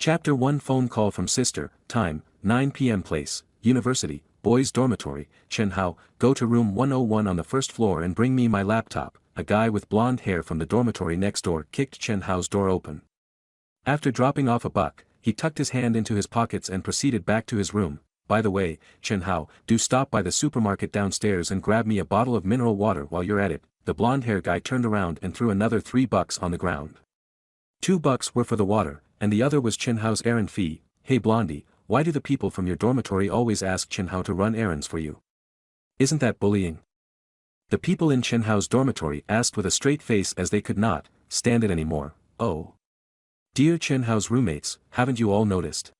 Chapter 1 Phone Call from Sister, Time, 9 p.m. Place, University, Boys Dormitory, Chen Hao, go to room 101 on the first floor and bring me my laptop. A guy with blonde hair from the dormitory next door kicked Chen Hao's door open. After dropping off $1, he tucked his hand into his pockets and proceeded back to his room. By the way, Chen Hao, do stop by the supermarket downstairs and grab me a bottle of mineral water while you're at it. The blonde-haired guy turned around and threw another $3 on the ground. $2 were for the water, and the other was Chen Hao's errand fee. Hey Blondie, why do the people from your dormitory always ask Chen Hao to run errands for you? Isn't that bullying? The people in Chen Hao's dormitory asked with a straight face as they could not stand it anymore. Oh. Dear Chen Hao's roommates, haven't you all noticed?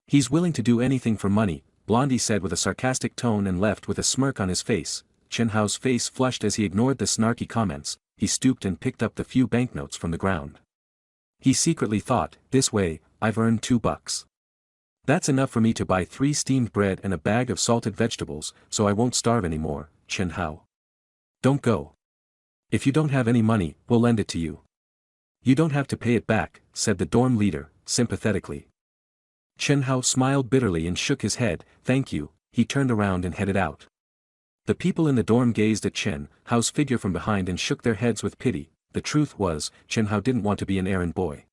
He's willing to do anything for money, Blondie said with a sarcastic tone and left with a smirk on his face. Chen Hao's face flushed as he ignored the snarky comments. He stooped and picked up the few banknotes from the ground. He secretly thought, this way, I've earned $2. That's enough for me to buy 3 steamed bread and a bag of salted vegetables, so I won't starve anymore. Chen Hao. Don't go. If you don't have any money, we'll lend it to you. You don't have to pay it back, said the dorm leader, sympathetically. Chen Hao smiled bitterly and shook his head. Thank you. He turned around and headed out. The people in the dorm gazed at Chen Hao's figure from behind and shook their heads with pity. The truth was, Chen Hao didn't want to be an errand boy.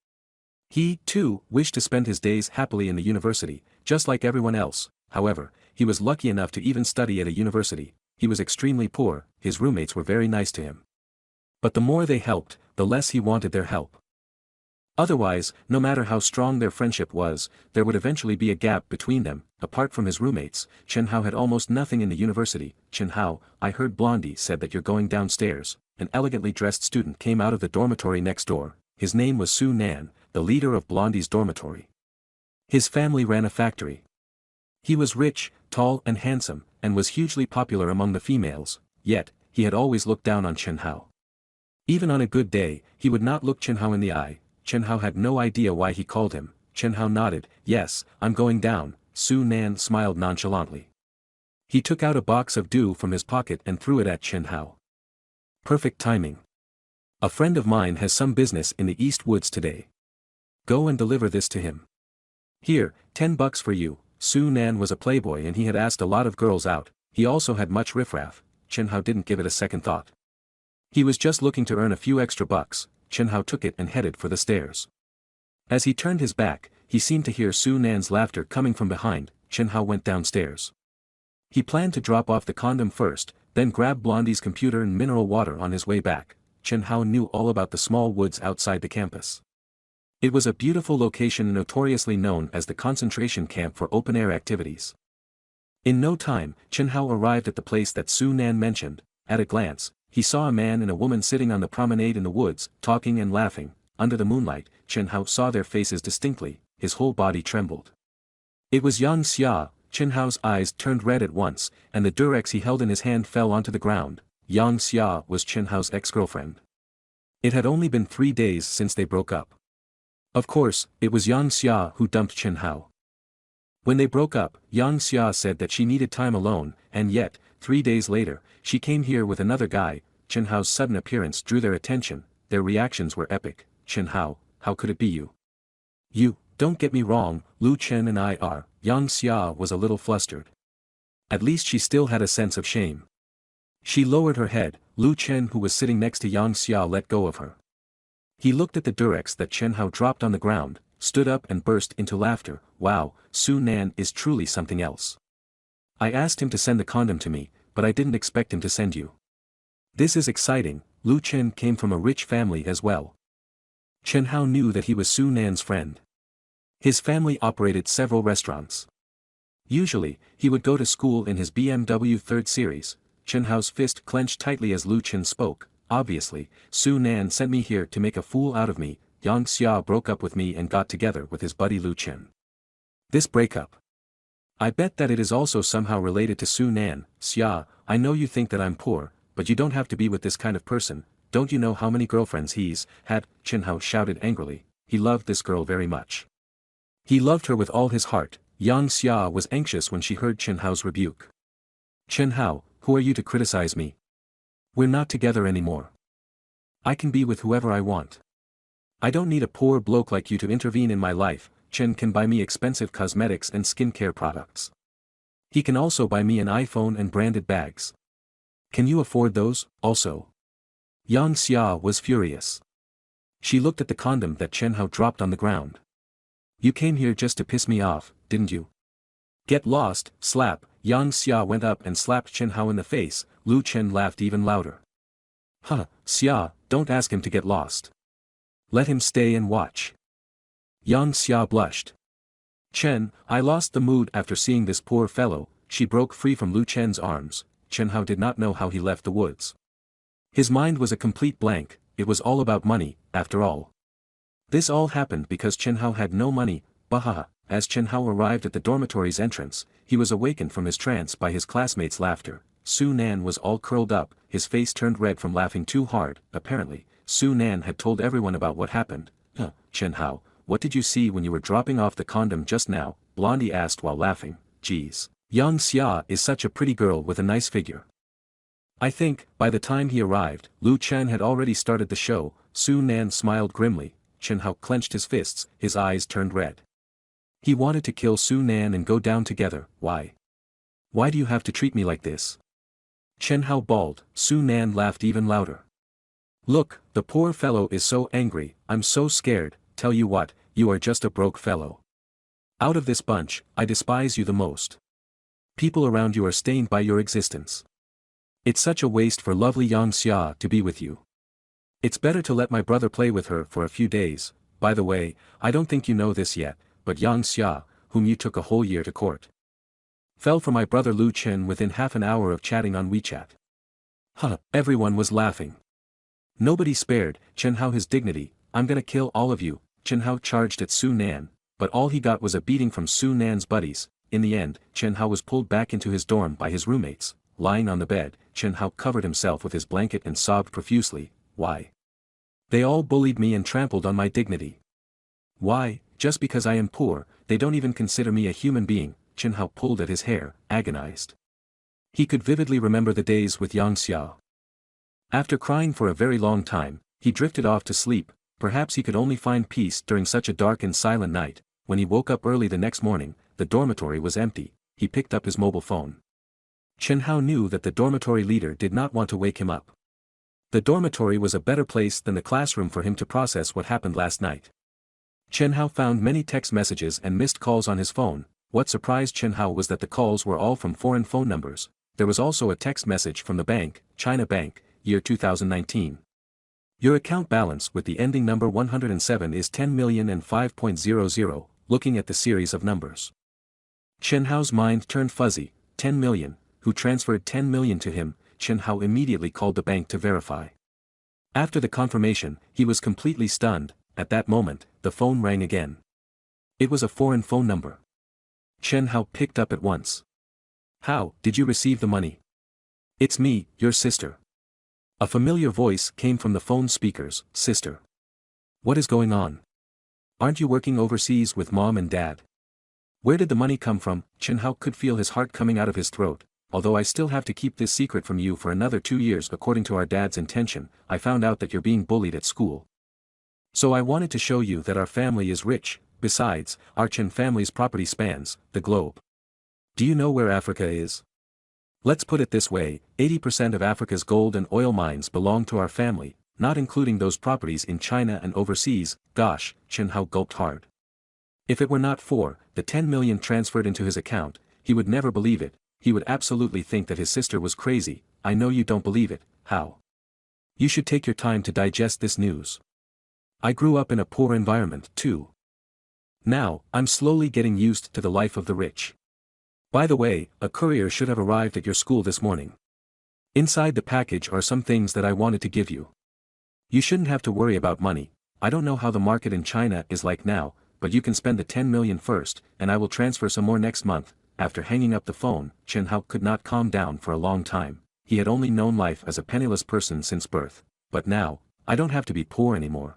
He, too, wished to spend his days happily in the university, just like everyone else. However, he was lucky enough to even study at a university. He was extremely poor, his roommates were very nice to him. But the more they helped, the less he wanted their help. Otherwise, no matter how strong their friendship was, there would eventually be a gap between them. Apart from his roommates, Chen Hao had almost nothing in the university. Chen Hao, I heard Blondie said that you're going downstairs. An elegantly dressed student came out of the dormitory next door. His name was Su Nan, the leader of Blondie's dormitory. His family ran a factory. He was rich, tall and handsome, and was hugely popular among the females, yet, he had always looked down on Chen Hao. Even on a good day, he would not look Chen Hao in the eye. Chen Hao had no idea why he called him. Chen Hao nodded. Yes, I'm going down. Su Nan smiled nonchalantly. He took out a box of dew from his pocket and threw it at Chen Hao. Perfect timing. A friend of mine has some business in the East Woods today. Go and deliver this to him. Here, $10 for you. Su Nan was a playboy and he had asked a lot of girls out. He also had much riffraff. Chen Hao didn't give it a second thought. He was just looking to earn a few extra bucks. Chen Hao took it and headed for the stairs. As he turned his back, he seemed to hear Su Nan's laughter coming from behind. Chen Hao went downstairs. He planned to drop off the condom first, then grab Blondie's computer and mineral water on his way back. Chen Hao knew all about the small woods outside the campus. It was a beautiful location notoriously known as the concentration camp for open-air activities. In no time, Chen Hao arrived at the place that Su Nan mentioned. At a glance, he saw a man and a woman sitting on the promenade in the woods, talking and laughing. Under the moonlight, Chen Hao saw their faces distinctly. His whole body trembled. It was Yang Xia. Chen Hao's eyes turned red at once, and the Durex he held in his hand fell onto the ground. Yang Xia was Chen Hao's ex-girlfriend. It had only been 3 days since they broke up. Of course, it was Yang Xia who dumped Chen Hao. When they broke up, Yang Xia said that she needed time alone, and yet, 3 days later, she came here with another guy. Chen Hao's sudden appearance drew their attention. Their reactions were epic. Chen Hao, how could it be you? You, don't get me wrong, Lu Chen and I are. Yang Xia was a little flustered. At least she still had a sense of shame. She lowered her head. Lu Chen, who was sitting next to Yang Xia, let go of her. He looked at the Durex that Chen Hao dropped on the ground, stood up and burst into laughter. Wow, Su Nan is truly something else. I asked him to send the condom to me, but I didn't expect him to send you. This is exciting. Lu Chen came from a rich family as well. Chen Hao knew that he was Su Nan's friend. His family operated several restaurants. Usually, he would go to school in his BMW 3rd Series. Chen Hao's fist clenched tightly as Lu Chen spoke. Obviously, Su Nan sent me here to make a fool out of me. Yang Xia broke up with me and got together with his buddy Lu Chen. This breakup. I bet that it is also somehow related to Su Nan. Xia, I know you think that I'm poor, but you don't have to be with this kind of person. Don't you know how many girlfriends he's had? Chen Hao shouted angrily. He loved this girl very much. He loved her with all his heart. Yang Xia was anxious when she heard Chen Hao's rebuke. Chen Hao, who are you to criticize me? We're not together anymore. I can be with whoever I want. I don't need a poor bloke like you to intervene in my life. Chen can buy me expensive cosmetics and skincare products. He can also buy me an iPhone and branded bags. Can you afford those, also? Yang Xia was furious. She looked at the condom that Chen Hao dropped on the ground. You came here just to piss me off, didn't you? Get lost, slap. Yang Xia went up and slapped Chen Hao in the face. Lu Chen laughed even louder. Huh, Xia, don't ask him to get lost. Let him stay and watch. Yang Xia blushed. Chen, I lost the mood after seeing this poor fellow. She broke free from Lu Chen's arms. Chen Hao did not know how he left the woods. His mind was a complete blank. It was all about money, after all. This all happened because Chen Hao had no money. Bahaha. As Chen Hao arrived at the dormitory's entrance, he was awakened from his trance by his classmates' laughter. Su Nan was all curled up, his face turned red from laughing too hard. Apparently, Su Nan had told everyone about what happened. Chen Hao, what did you see when you were dropping off the condom just now? Blondie asked while laughing. Geez. Yang Xia is such a pretty girl with a nice figure. I think, by the time he arrived, Lu Chen had already started the show. Su Nan smiled grimly. Chen Hao clenched his fists, his eyes turned red. He wanted to kill Su Nan and go down together. Why? Why do you have to treat me like this? Chen Hao bawled. Su Nan laughed even louder. Look, the poor fellow is so angry. I'm so scared. Tell you what, you are just a broke fellow. Out of this bunch, I despise you the most. People around you are stained by your existence. It's such a waste for lovely Yang Xia to be with you. It's better to let my brother play with her for a few days. By the way, I don't think you know this yet, but Yang Xia, whom you took a whole year to court, fell for my brother Lu Chen within half an hour of chatting on WeChat. Everyone was laughing. Nobody spared Chen Hao his dignity. I'm gonna kill all of you. Chen Hao charged at Su Nan, but all he got was a beating from Su Nan's buddies. In the end, Chen Hao was pulled back into his dorm by his roommates. Lying on the bed, Chen Hao covered himself with his blanket and sobbed profusely. Why? They all bullied me and trampled on my dignity. Why? Just because I am poor, they don't even consider me a human being. Chen Hao pulled at his hair, agonized. He could vividly remember the days with Yang Xia. After crying for a very long time, he drifted off to sleep. Perhaps he could only find peace during such a dark and silent night. When he woke up early the next morning, the dormitory was empty. He picked up his mobile phone. Chen Hao knew that the dormitory leader did not want to wake him up. The dormitory was a better place than the classroom for him to process what happened last night. Chen Hao found many text messages and missed calls on his phone. What surprised Chen Hao was that the calls were all from foreign phone numbers. There was also a text message from the bank, China Bank, year 2019. Your account balance with the ending number 107 is 10,005,000. Looking at the series of numbers, Chen Hao's mind turned fuzzy. 10 million, who transferred 10 million to him? Chen Hao immediately called the bank to verify. After the confirmation, he was completely stunned. At that moment, the phone rang again. It was a foreign phone number. Chen Hao picked up at once. How did you receive the money? It's me, your sister. A familiar voice came from the phone speakers. Sister. What is going on? Aren't you working overseas with mom and dad? Where did the money come from? Chen Hao could feel his heart coming out of his throat. Although I still have to keep this secret from you for another 2 years according to our dad's intention, I found out that you're being bullied at school. So I wanted to show you that our family is rich. Besides, our Chen family's property spans the globe. Do you know where Africa is? Let's put it this way, 80% of Africa's gold and oil mines belong to our family, not including those properties in China and overseas. Gosh, Chen Hao gulped hard. If it were not for the 10 million transferred into his account, he would never believe it. He would absolutely think that his sister was crazy. I know you don't believe it. How? You should take your time to digest this news. I grew up in a poor environment, too. Now, I'm slowly getting used to the life of the rich. By the way, a courier should have arrived at your school this morning. Inside the package are some things that I wanted to give you. You shouldn't have to worry about money. I don't know how the market in China is like now, but you can spend the 10 million first, and I will transfer some more next month. After hanging up the phone, Chen Hao could not calm down for a long time. He had only known life as a penniless person since birth. But now, I don't have to be poor anymore.